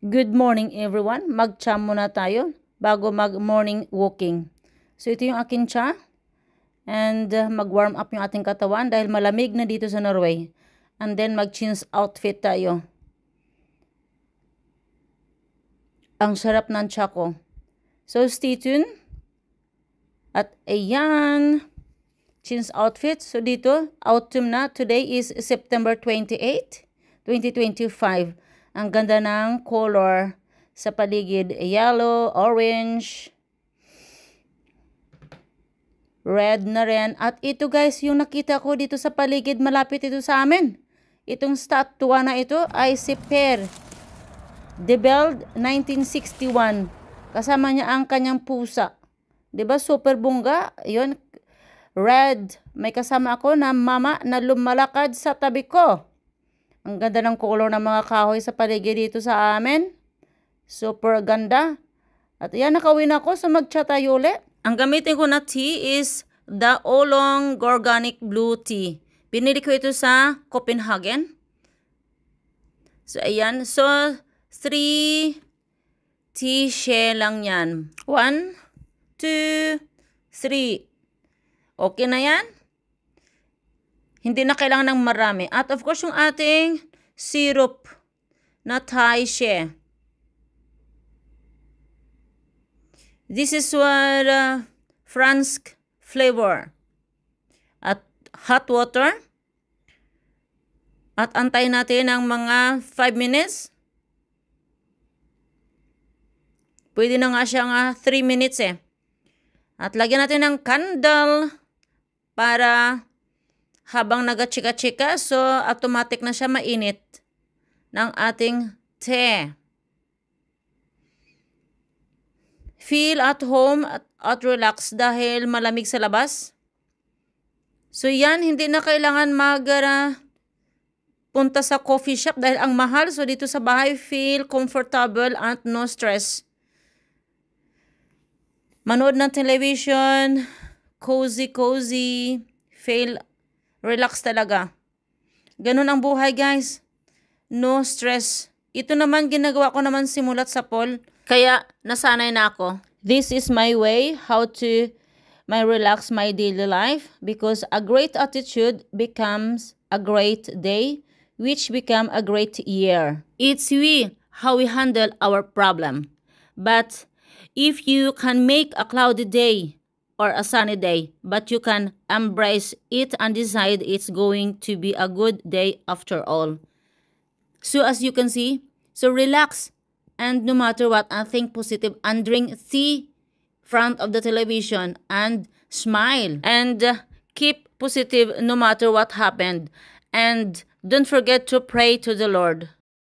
Good morning everyone. Mag-cha muna tayo bago mag-morning walking. So ito yung akin cha. And mag-warm up yung ating katawan dahil malamig na dito sa Norway. And then mag-change outfit tayo. Ang sarap ng cha ko. So stay tuned. At ayan. Change outfit. So dito, autumn na. Today is September 28, 2025. Ang ganda ng color sa paligid. Yellow, orange, red na rin. At ito guys, yung nakita ko dito sa paligid, malapit ito sa amin. Itong statua na ito ay si Per. Debuilt 1961. Kasama niya ang kanyang pusa. Diba? Super bongga. Yun. Red. May kasama ako na mama na lumalakad sa tabi ko. Ang ganda ng color ng mga kahoy sa paligid dito sa amin. Super ganda. At yan, nakawin ako sa mag-chat tayo ulit. Ang gamitin ko na tea is the Oolong Organic Blue Tea. Pinili ko ito sa Copenhagen. So, ayan. So, 3 tea share lang yan. 1, 2, 3. Okay na yan? Hindi na kailangan ng marami. At of course, yung ating syrup na Thai share. This is what France flavor. At hot water. At antayin natin ng mga 5 minutes. Pwede na nga siyang 3 minutes eh. At lagyan natin ng candle para habang nagachika-chika, so automatic na siya mainit ng ating tea. Feel at home at relax dahil malamig sa labas. So yan, hindi na kailangan punta sa coffee shop dahil ang mahal. So dito sa bahay, feel comfortable and no stress. Manood ng television, cozy, feel relax talaga. Ganun ang buhay guys. No stress. Ito naman ginagawa ko naman simulat sa Paul. Kaya nasanay na ako. This is my way how to relax my daily life. Because a great attitude becomes a great day. Which become a great year. It's how we handle our problem. But if you can make a cloudy day or a sunny day, but you can embrace it and decide it's going to be a good day after all. So as you can see, so relax and no matter what, and think positive and drink tea front of the television and smile and keep positive no matter what happened. And don't forget to pray to the Lord.